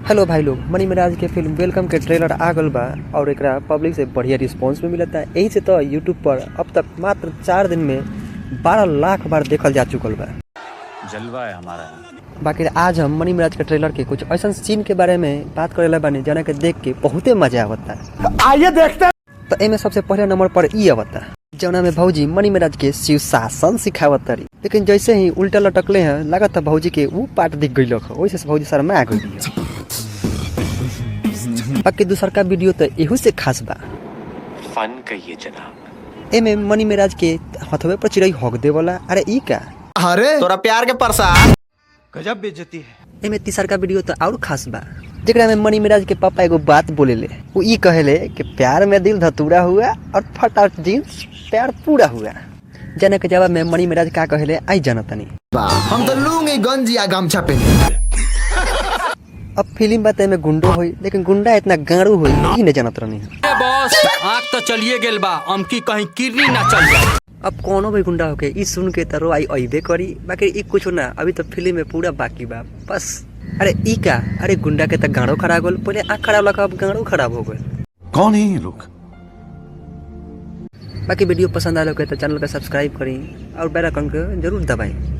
Hello भाई लोग, मनी मिराज के फिल्म वेलकम के ट्रेलर आ गल बा और एकरा पब्लिक से बढ़िया रिस्पांस भी मिलता है। यही से तो यूट्यूब पर अब तक मात्र 4 दिन में 12 लाख बार देखल जा चुकल बा। जलवा है हमारा। बाकी आज हम मनी मिराज के ट्रेलर के कुछ ऐसा सीन के बारे में बात करेला बानी जना के देख के बहुते मजा आवता है। आइए देखते हैं। तो एमे सबसे पहले नंबर पर ई आवता जौना में भौजी मनी मिराज के शिव शासन सिखावत तारी, लेकिन जैसे ही उल्टा लटकले हैं लागत भौजी के वो पार्ट दिख गई वैसे से भौजी शर्मा गई। बाकी दूसर का वीडियो तो एहू से खास बा फन कहिए जनाब। एमे मनी मिराज के हथवे पर चिड़ई हक दे वाला। अरे ई का अरे तोरा प्यार के प्रसाद गजब बेइज्जती है। एमे तीसर का वीडियो तो और खास बा जेकरा में मनी मिराज के पापा एगो बात बोलेले। वो ई कहेले कि प्यार में दिल धतूरा हुआ और फटाफट जींस प्यार पूरा हुआ। जाने के जवाब में मनी मिराज का कहेले आई जानतनी हम तो लूंगी गंजी या गमछा पे। अब फिल्म बात में गुंडो होई, लेकिन गुंडा इतना गाड़ू होई ई नहीं जानत रहनी। बॉस आँख तो चलिए गेल बा, अमकी कहीं किरनी ना चल जाए। अब कोनो भी गुंडा होके ई सुन के तरो आई अइबे करी। बाकी ई कुछ ना, अभी तो फिल्म में पूरा बाकी बा बस। अरे ई का, अरे गुंडा के तो गाड़ो खराब होल, पहले आँख खराब लगा अब गाड़ो खराब हो गए। कौन है ये लोग? बाकी वीडियो पसंद आलो के तो चैनल को सब्सक्राइब करी और बेल आइकन को जरूर दबाएं।